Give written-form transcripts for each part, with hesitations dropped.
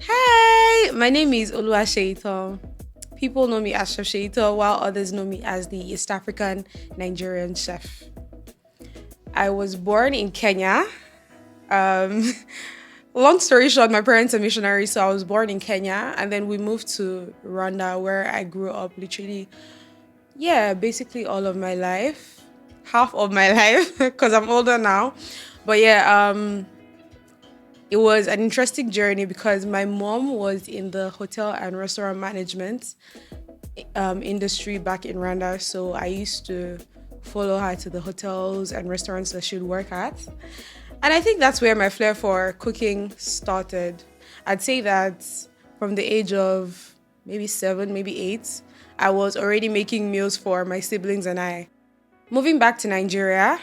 Hi, my name is Seyitan. People know me as Chef Seyitan, while others know me as the East African Nigerian Chef. I was born in Kenya. Um, Long story short, my parents are missionaries, so I was born in Kenya, and then we moved to Rwanda, where I grew up. Literally, yeah, basically all of my life, half of my life, because I'm older now. But yeah, it was an interesting journey because my mom was in the hotel and restaurant management industry back in Rwanda. So I used to follow her to the hotels and restaurants that she'd work at. And I think that's where my flair for cooking started. I'd say that from the age of maybe 7, maybe 8, I was already making meals for my siblings and I. Moving back to Nigeria,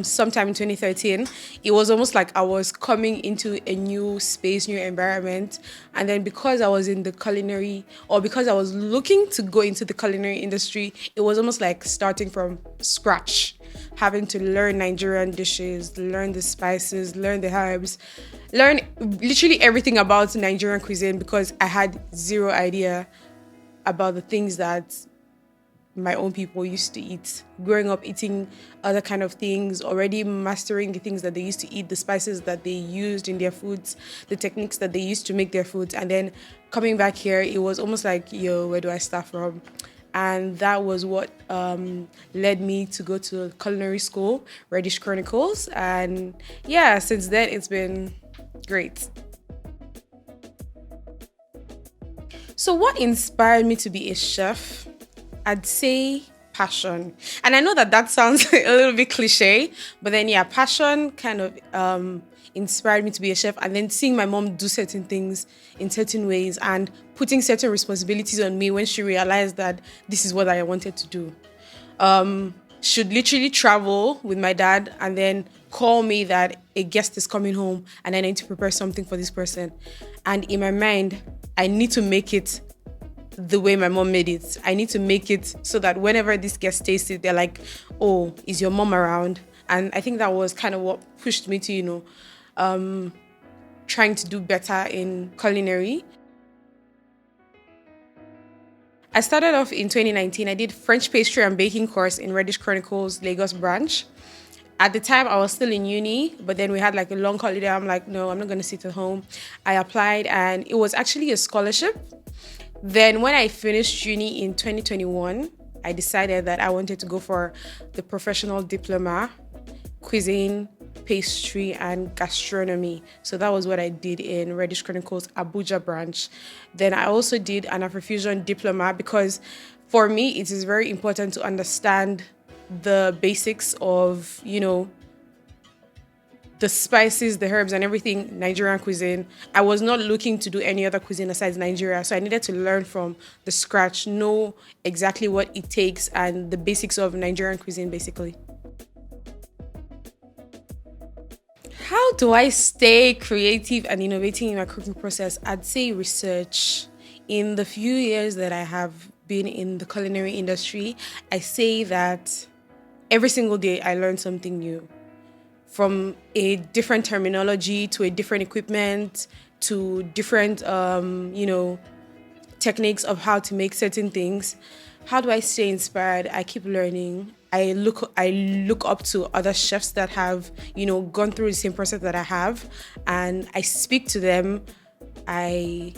sometime in 2013, it was almost like I was coming into a new space, new environment. And then because I was in the culinary, or because I was looking to go into the culinary industry, it was almost like starting from scratch, having to learn Nigerian dishes, learn the spices, learn the herbs, learn literally everything about Nigerian cuisine because I had zero idea about the things that my own people used to eat. Growing up eating other kind of things, already mastering the things that they used to eat, the spices that they used in their foods, the techniques that they used to make their foods. And then coming back here, it was almost like, yo, where do I start from? And that was what led me to go to culinary school, Reddish Chronicles. And yeah, since then, it's been great. So what inspired me to be a chef? I'd say passion. And I know that that sounds a little bit cliche, but then yeah, passion kind of inspired me to be a chef. And then seeing my mom do certain things in certain ways and putting certain responsibilities on me when she realized that this is what I wanted to do. Should literally travel with my dad and then call me that a guest is coming home and I need to prepare something for this person. And in my mind, I need to make it the way my mom made it. I need to make it so that whenever this guest tastes it, they're like, oh, is your mom around? And I think that was kind of what pushed me to, trying to do better in culinary. I started off in 2019. I did French pastry and baking course in Reddish Chronicles, Lagos branch. At the time, I was still in uni, but then we had like a long holiday. I'm like, no, I'm not going to sit at home. I applied and it was actually a scholarship. Then when I finished uni in 2021, I decided that I wanted to go for the professional diploma, cuisine, pastry, and gastronomy. So that was what I did in Reddish Chronicles Abuja branch. Then I also did an Afrofusion diploma because for me, it is very important to understand the basics of, the spices, the herbs, and everything Nigerian cuisine. I was not looking to do any other cuisine besides Nigeria, so I needed to learn from the scratch, know exactly what it takes and the basics of Nigerian cuisine, basically. How do I stay creative and innovating in my cooking process? I'd say research. In the few years that I have been in the culinary industry, I say that every single day I learn something new. From a different terminology to a different equipment to different, techniques of how to make certain things. How do I stay inspired? I keep learning. I look up to other chefs that have, gone through the same process that I have, and I speak to them. I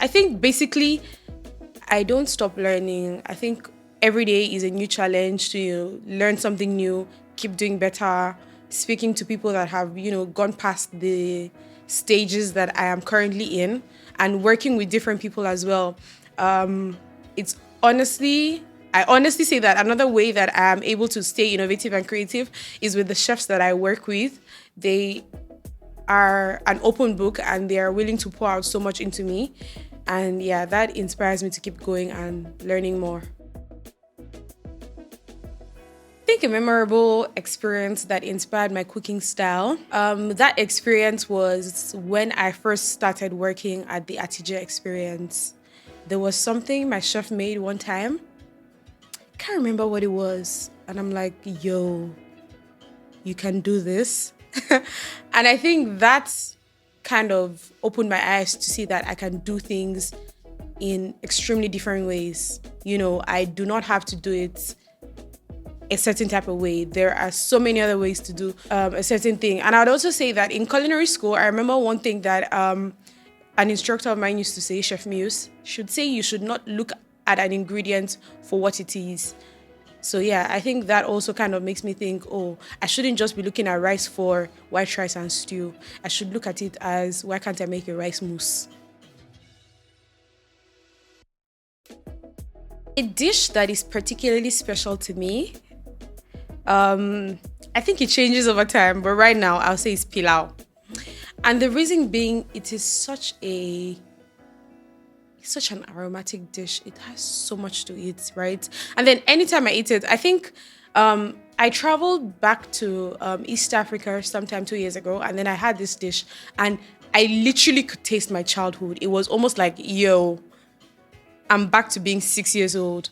think basically I don't stop learning. I think every day is a new challenge to learn something new, keep doing better, speaking to people that have, gone past the stages that I am currently in and working with different people as well. It's honestly, I honestly say that another way that I am able to stay innovative and creative is with the chefs that I work with. They are an open book and they are willing to pour out so much into me. And yeah, that inspires me to keep going and learning more. I think a memorable experience that inspired my cooking style. That experience was when I first started working at the Atija experience. There was something my chef made one time can't remember what it was. And I'm like, yo, you can do this. And I think that's kind of opened my eyes to see that I can do things in extremely different ways. I do not have to do it a certain type of way. There are so many other ways to do a certain thing. And I would also say that in culinary school, I remember one thing that an instructor of mine used to say, Chef Muse, should say you should not look at an ingredient for what it is. So yeah, I think that also kind of makes me think, oh, I shouldn't just be looking at rice for white rice and stew. I should look at it as, why can't I make a rice mousse? A dish that is particularly special to me, I think it changes over time, but right now I'll say it's pilau. And the reason being, it is such an aromatic dish. It has so much to it, right? And then anytime I eat it, I think I traveled back to East Africa sometime 2 years ago, and then I had this dish, and I literally could taste my childhood. It was almost like, yo, I'm back to being 6 years old.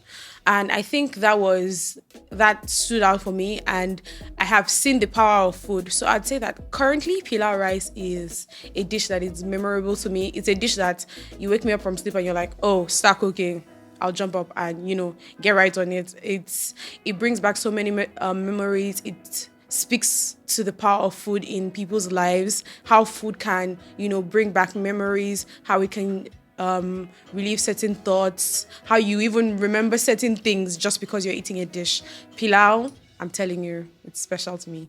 And I think that stood out for me, and I have seen the power of food. So I'd say that currently pilau rice is a dish that is memorable to me. It's a dish that you wake me up from sleep and you're like, oh, start cooking. I'll jump up and, get right on it. It brings back so many memories. It speaks to the power of food in people's lives, how food can, bring back memories, how it can relieve certain thoughts, how you even remember certain things just because you're eating a dish. Pilau, I'm telling you, it's special to me.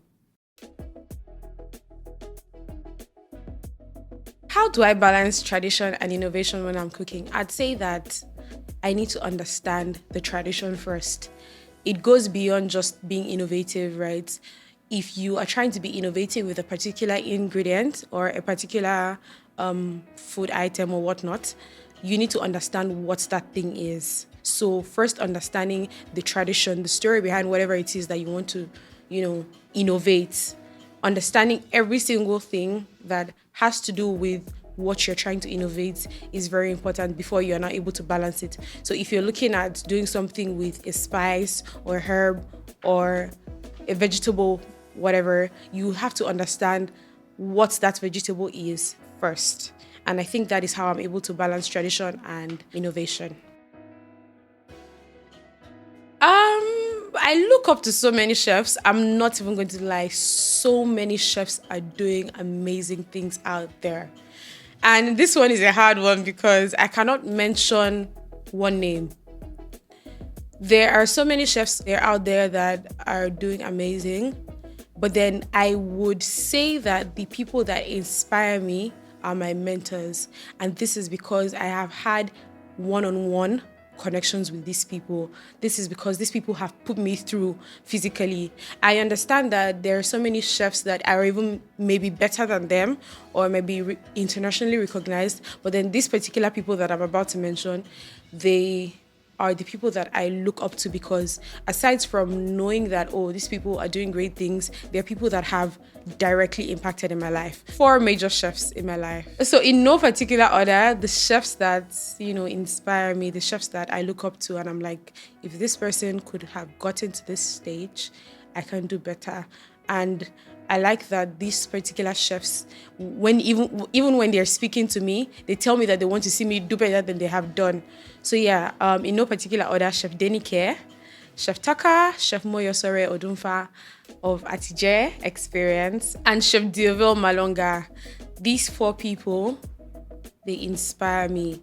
How do I balance tradition and innovation when I'm cooking? I'd say that I need to understand the tradition first. It goes beyond just being innovative, right? If you are trying to be innovative with a particular ingredient or a particular food item or whatnot, you need to understand what that thing is. So first, understanding the tradition, the story behind whatever it is that you want to, innovate. Understanding every single thing that has to do with what you're trying to innovate is very important before you're not able to balance it. So if you're looking at doing something with a spice or herb or a vegetable, whatever, you have to understand what that vegetable is first. And I think that is how I'm able to balance tradition and innovation. I look up to so many chefs. I'm not even going to lie. So many chefs are doing amazing things out there. And this one is a hard one because I cannot mention one name. There are so many chefs out there that are doing amazing. But then I would say that the people that inspire me are my mentors. And this is because I have had one-on-one connections with these people. This is because these people have put me through physically. I understand that there are so many chefs that are even maybe better than them or maybe internationally recognized. But then these particular people that I'm about to mention, they are the people that I look up to because aside from knowing that, oh, these people are doing great things, they're people that have directly impacted in my life. 4 major chefs in my life. So in no particular order, the chefs that, inspire me, the chefs that I look up to and I'm like, if this person could have gotten to this stage, I can do better. And I like that these particular chefs, when even when they're speaking to me, they tell me that they want to see me do better than they have done. So yeah, in no particular order, Chef Denike, Chef Taka, Chef Moyosore Odumfa of Atije Experience, and Chef Diovel Malonga. These 4 people, they inspire me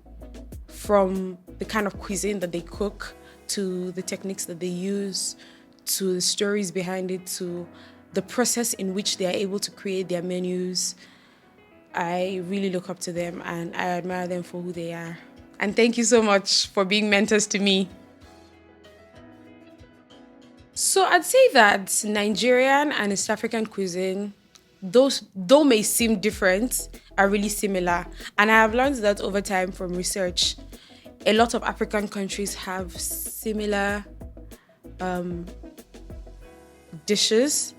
from the kind of cuisine that they cook, to the techniques that they use, to the stories behind it, to the process in which they are able to create their menus. I really look up to them and I admire them for who they are. And thank you so much for being mentors to me. So I'd say that Nigerian and East African cuisine, though may seem different, are really similar. And I have learned that over time from research. A lot of African countries have similar dishes,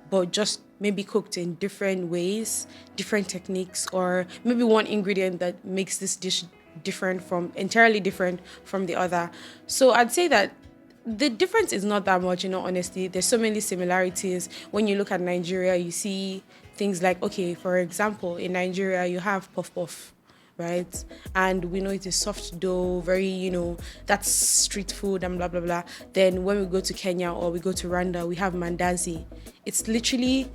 but just maybe cooked in different ways, different techniques, or maybe one ingredient that makes this dish entirely different from the other. So I'd say that The difference is not that much, honestly. There's so many similarities. When you look at Nigeria, you see things like, okay, for example, in Nigeria, you have puff puff, right? And we know it is soft dough, very, that's street food and blah, blah, blah. Then when we go to Kenya or we go to Rwanda, we have mandazi. It's literally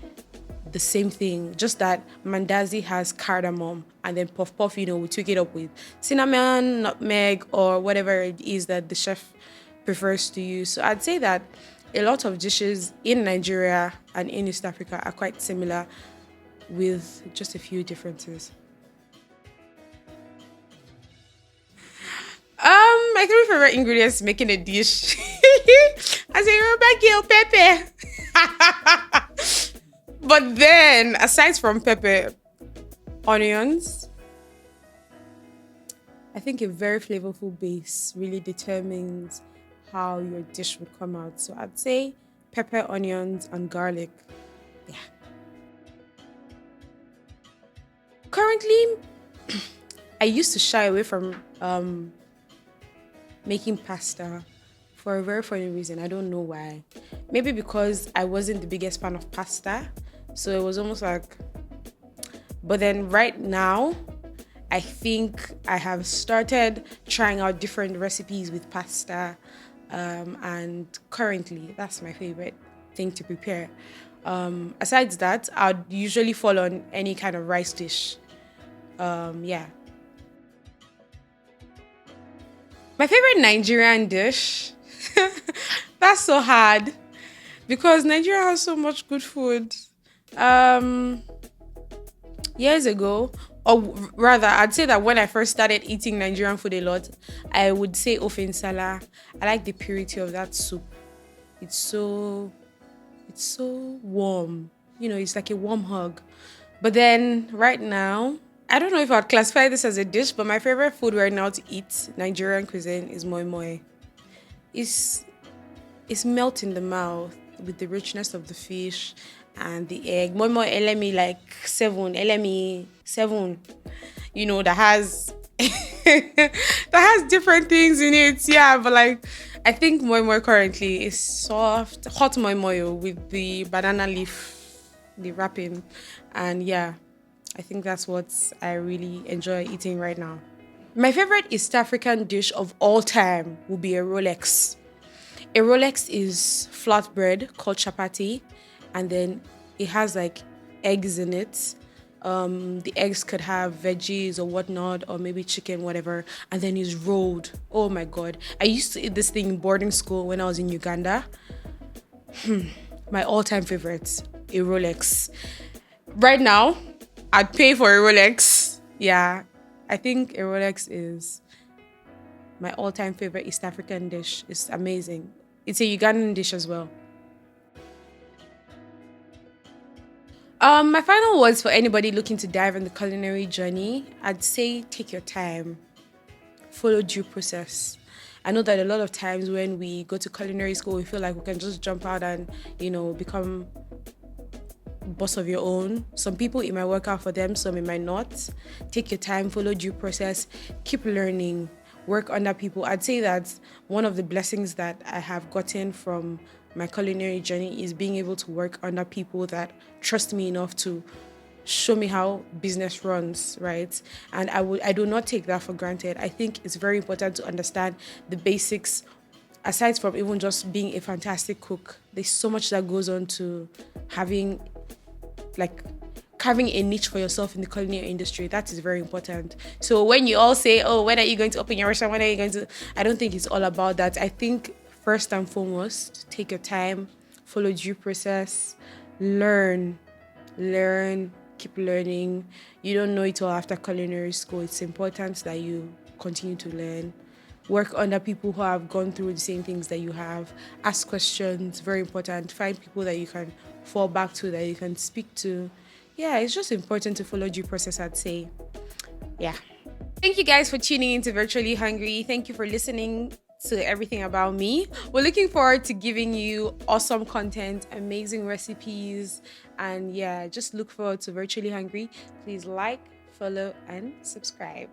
the same thing, just that mandazi has cardamom, and then puff puff, we tweak it up with cinnamon, nutmeg, or whatever it is that the chef prefers to use. So I'd say that a lot of dishes in Nigeria and in East Africa are quite similar with just a few differences. My three favorite ingredients making a dish. I say Yoruba pepper. But then, aside from pepper, onions. I think a very flavorful base really determines how your dish would come out. So I'd say pepper, onions, and garlic. Yeah. Currently, I used to shy away from making pasta for a very funny reason. I don't know why. Maybe because I wasn't the biggest fan of pasta. So it was almost like... But then right now, I think I have started trying out different recipes with pasta. And currently, that's my favorite thing to prepare. Aside that, I'd usually fall on any kind of rice dish. Yeah. My favorite Nigerian dish? That's so hard. Because Nigeria has so much good food. Years ago, or rather, I'd say that when I first started eating Nigerian food a lot, I would say ofe nsala. I like the purity of that soup. It's so warm. It's like a warm hug. But then right now, I don't know if I'd classify this as a dish, but my favorite food right now to eat, Nigerian cuisine, is moi moi. It's melt in the mouth with the richness of the fish and the egg. Moi moi elemi like 7, elemi 7. That has that has different things in it. Yeah, but like I think moi moi currently is soft, hot moi moi with the banana leaf, the wrapping, and yeah. I think that's what I really enjoy eating right now. My favorite East African dish of all time will be a Rolex. A Rolex is flatbread called chapati, and then it has like eggs in it. The eggs could have veggies or whatnot, or maybe chicken, whatever, and then it's rolled. Oh my God. I used to eat this thing in boarding school when I was in Uganda. My all-time favorites, a Rolex. Right now, I'd pay for a Rolex. Yeah, I think a Rolex is my all-time favorite East African dish. It's amazing. It's a Ugandan dish as well. My final words for anybody looking to dive in the culinary journey, I'd say take your time. Follow due process. I know that a lot of times when we go to culinary school, we feel like we can just jump out and, become boss of your own. Some people, it might work out for them, some it might not. Take your time, follow due process, keep learning, work under people. I'd say that one of the blessings that I have gotten from my culinary journey is being able to work under people that trust me enough to show me how business runs, right? And I do not take that for granted. I think it's very important to understand the basics. Aside from even just being a fantastic cook, there's so much that goes on to having carving a niche for yourself in the culinary industry. That is very important. So when you all say, oh, when are you going to open your restaurant? When are you going to... I don't think it's all about that. I think first and foremost, take your time, follow due process, learn, keep learning. You don't know it all after culinary school. It's important that you continue to learn. Work under people who have gone through the same things that you have. Ask questions, very important. Find people that you can fall back to, that you can speak to. Yeah, it's just important to follow due process, I'd say. Yeah. Thank you guys for tuning in to Virtually Hungry. Thank you for listening to everything about me. We're looking forward to giving you awesome content, amazing recipes, and yeah, just look forward to Virtually Hungry. Please like, follow, and subscribe.